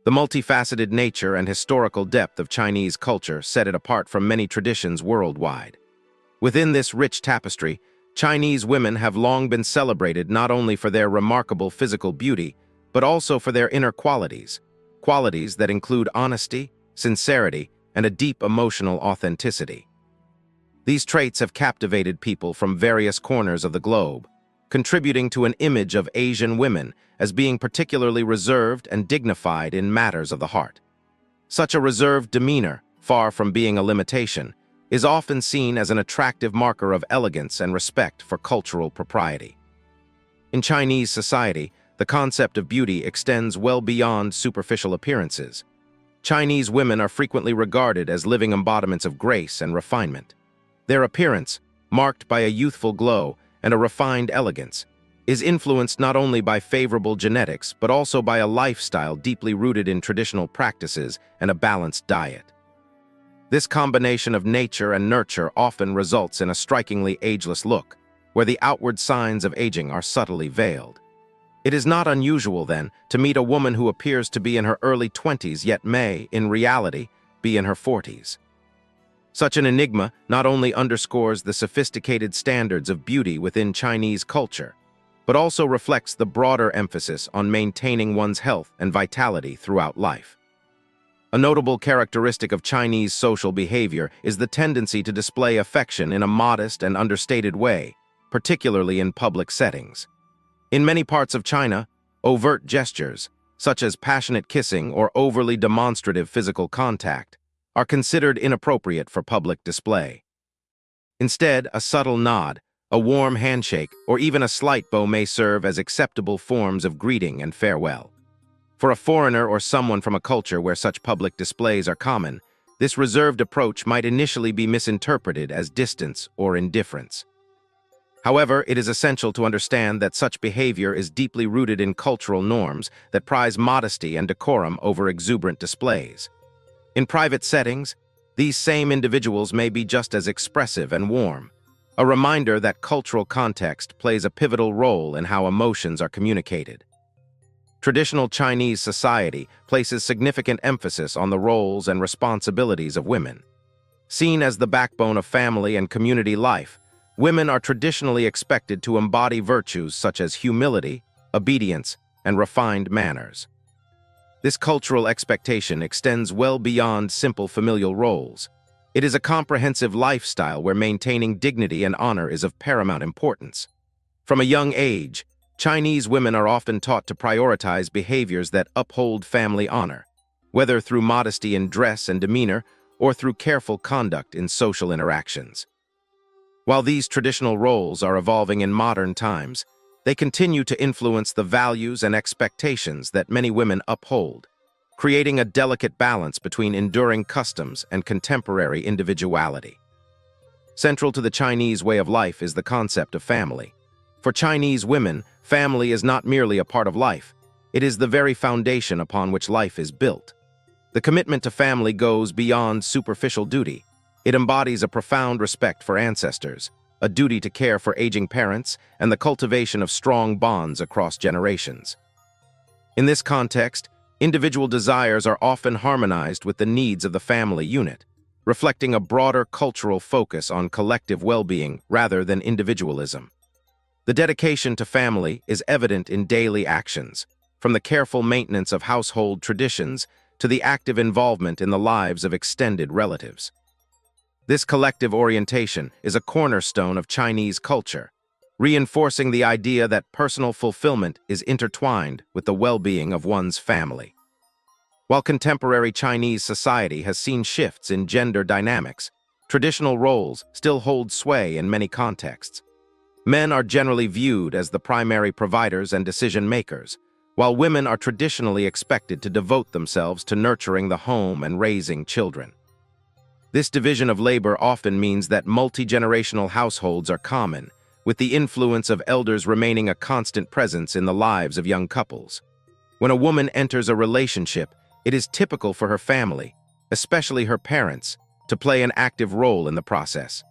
The multifaceted nature and historical depth of Chinese culture set it apart from many traditions worldwide. Within this rich tapestry, Chinese women have long been celebrated not only for their remarkable physical beauty, but also for their inner qualities, qualities that include honesty, sincerity, and a deep emotional authenticity. These traits have captivated people from various corners of the globe, contributing to an image of Asian women as being particularly reserved and dignified in matters of the heart. Such a reserved demeanor, far from being a limitation, is often seen as an attractive marker of elegance and respect for cultural propriety. In Chinese society, the concept of beauty extends well beyond superficial appearances. Chinese women are frequently regarded as living embodiments of grace and refinement. Their appearance, marked by a youthful glow and a refined elegance, is influenced not only by favorable genetics but also by a lifestyle deeply rooted in traditional practices and a balanced diet. This combination of nature and nurture often results in a strikingly ageless look, where the outward signs of aging are subtly veiled. It is not unusual, then, to meet a woman who appears to be in her early 20s yet may, in reality, be in her 40s. Such an enigma not only underscores the sophisticated standards of beauty within Chinese culture, but also reflects the broader emphasis on maintaining one's health and vitality throughout life. A notable characteristic of Chinese social behavior is the tendency to display affection in a modest and understated way, particularly in public settings. In many parts of China, overt gestures, such as passionate kissing or overly demonstrative physical contact, are considered inappropriate for public display. Instead, a subtle nod, a warm handshake, or even a slight bow may serve as acceptable forms of greeting and farewell. For a foreigner or someone from a culture where such public displays are common, this reserved approach might initially be misinterpreted as distance or indifference. However, it is essential to understand that such behavior is deeply rooted in cultural norms that prize modesty and decorum over exuberant displays. In private settings, these same individuals may be just as expressive and warm, a reminder that cultural context plays a pivotal role in how emotions are communicated. Traditional Chinese society places significant emphasis on the roles and responsibilities of women. Seen as the backbone of family and community life, women are traditionally expected to embody virtues such as humility, obedience, and refined manners. This cultural expectation extends well beyond simple familial roles. It is a comprehensive lifestyle where maintaining dignity and honor is of paramount importance. From a young age, Chinese women are often taught to prioritize behaviors that uphold family honor, whether through modesty in dress and demeanor or through careful conduct in social interactions. While these traditional roles are evolving in modern times, they continue to influence the values and expectations that many women uphold, creating a delicate balance between enduring customs and contemporary individuality. Central to the Chinese way of life is the concept of family. For Chinese women, family is not merely a part of life, it is the very foundation upon which life is built. The commitment to family goes beyond superficial duty. It embodies a profound respect for ancestors, a duty to care for aging parents, and the cultivation of strong bonds across generations. In this context, individual desires are often harmonized with the needs of the family unit, reflecting a broader cultural focus on collective well-being rather than individualism. The dedication to family is evident in daily actions, from the careful maintenance of household traditions to the active involvement in the lives of extended relatives. This collective orientation is a cornerstone of Chinese culture, reinforcing the idea that personal fulfillment is intertwined with the well-being of one's family. While contemporary Chinese society has seen shifts in gender dynamics, traditional roles still hold sway in many contexts. Men are generally viewed as the primary providers and decision-makers, while women are traditionally expected to devote themselves to nurturing the home and raising children. This division of labor often means that multi-generational households are common, with the influence of elders remaining a constant presence in the lives of young couples. When a woman enters a relationship, it is typical for her family, especially her parents, to play an active role in the process.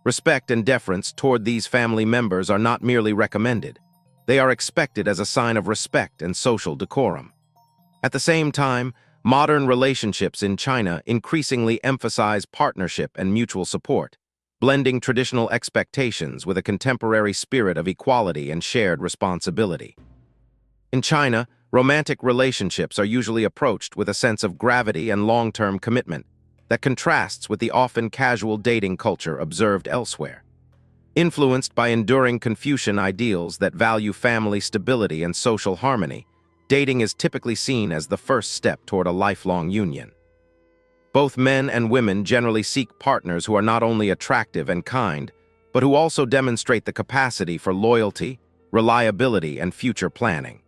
Respect and deference toward these family members are not merely recommended. They are expected as a sign of respect and social decorum. At the same time, modern relationships in China increasingly emphasize partnership and mutual support, blending traditional expectations with a contemporary spirit of equality and shared responsibility. In China, romantic relationships are usually approached with a sense of gravity and long-term commitment that contrasts with the often casual dating culture observed elsewhere. Influenced by enduring Confucian ideals that value family stability and social harmony, dating is typically seen as the first step toward a lifelong union. Both men and women generally seek partners who are not only attractive and kind, but who also demonstrate the capacity for loyalty, reliability, and future planning.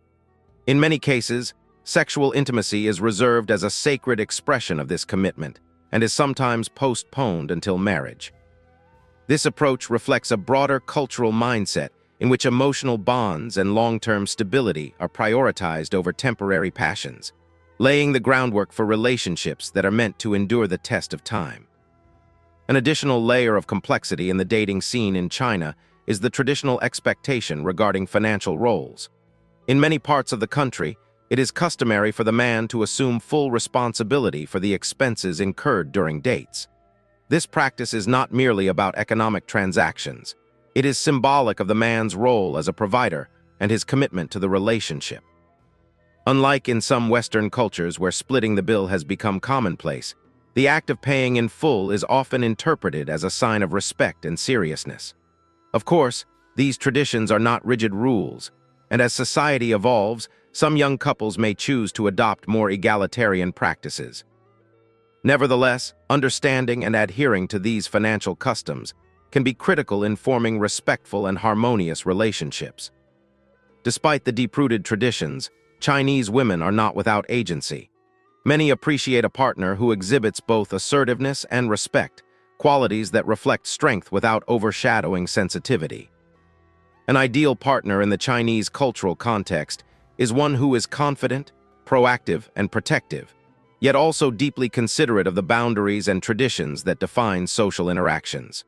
In many cases, sexual intimacy is reserved as a sacred expression of this commitment and is sometimes postponed until marriage. This approach reflects a broader cultural mindset in which emotional bonds and long-term stability are prioritized over temporary passions, laying the groundwork for relationships that are meant to endure the test of time. An additional layer of complexity in the dating scene in China is the traditional expectation regarding financial roles. In many parts of the country, it is customary for the man to assume full responsibility for the expenses incurred during dates. This practice is not merely about economic transactions. It is symbolic of the man's role as a provider and his commitment to the relationship. Unlike in some Western cultures where splitting the bill has become commonplace, the act of paying in full is often interpreted as a sign of respect and seriousness. Of course, these traditions are not rigid rules, and as society evolves, some young couples may choose to adopt more egalitarian practices. Nevertheless, understanding and adhering to these financial customs can be critical in forming respectful and harmonious relationships. Despite the deep-rooted traditions, Chinese women are not without agency. Many appreciate a partner who exhibits both assertiveness and respect, qualities that reflect strength without overshadowing sensitivity. An ideal partner in the Chinese cultural context is one who is confident, proactive, and protective, yet also deeply considerate of the boundaries and traditions that define social interactions.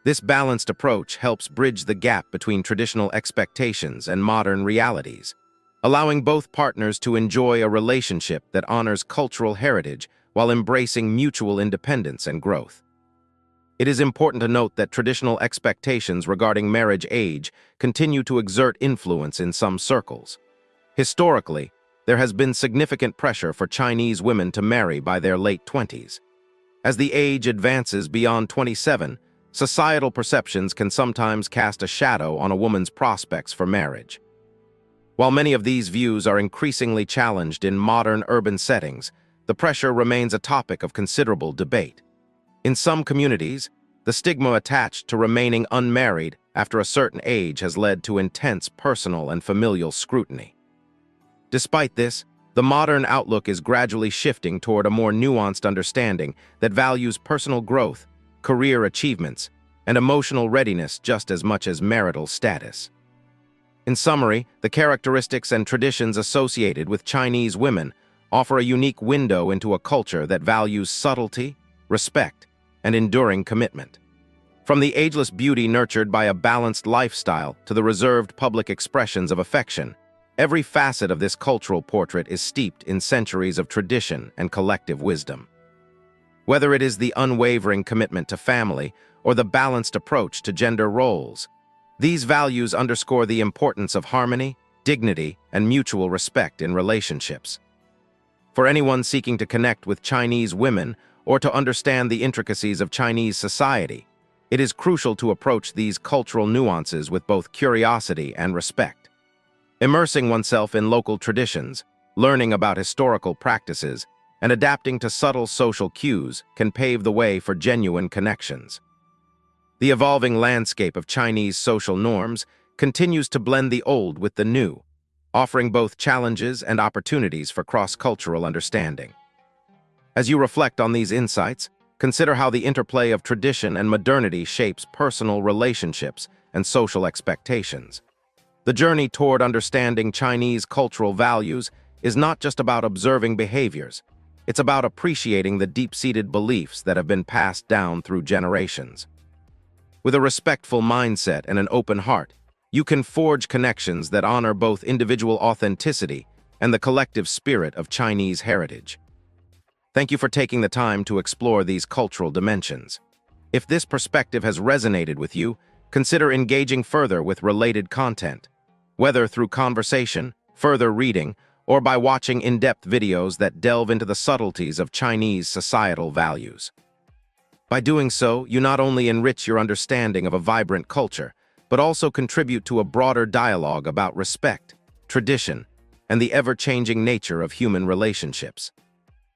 This balanced approach helps bridge the gap between traditional expectations and modern realities, allowing both partners to enjoy a relationship that honors cultural heritage while embracing mutual independence and growth. It is important to note that traditional expectations regarding marriage age continue to exert influence in some circles. Historically, there has been significant pressure for Chinese women to marry by their late 20s. As the age advances beyond 27, societal perceptions can sometimes cast a shadow on a woman's prospects for marriage. While many of these views are increasingly challenged in modern urban settings, the pressure remains a topic of considerable debate. In some communities, the stigma attached to remaining unmarried after a certain age has led to intense personal and familial scrutiny. Despite this, the modern outlook is gradually shifting toward a more nuanced understanding that values personal growth, career achievements, and emotional readiness just as much as marital status. In summary, the characteristics and traditions associated with Chinese women offer a unique window into a culture that values subtlety, respect, and enduring commitment. From the ageless beauty nurtured by a balanced lifestyle to the reserved public expressions of affection, every facet of this cultural portrait is steeped in centuries of tradition and collective wisdom. Whether it is the unwavering commitment to family or the balanced approach to gender roles, these values underscore the importance of harmony, dignity, and mutual respect in relationships. For anyone seeking to connect with Chinese women or to understand the intricacies of Chinese society, it is crucial to approach these cultural nuances with both curiosity and respect. Immersing oneself in local traditions, learning about historical practices, and adapting to subtle social cues can pave the way for genuine connections. The evolving landscape of Chinese social norms continues to blend the old with the new, offering both challenges and opportunities for cross-cultural understanding. As you reflect on these insights, consider how the interplay of tradition and modernity shapes personal relationships and social expectations. The journey toward understanding Chinese cultural values is not just about observing behaviors. It's about appreciating the deep-seated beliefs that have been passed down through generations. With a respectful mindset and an open heart, you can forge connections that honor both individual authenticity and the collective spirit of Chinese heritage. Thank you for taking the time to explore these cultural dimensions. If this perspective has resonated with you, consider engaging further with related content, whether through conversation, further reading, or by watching in-depth videos that delve into the subtleties of Chinese societal values. By doing so, you not only enrich your understanding of a vibrant culture, but also contribute to a broader dialogue about respect, tradition, and the ever-changing nature of human relationships.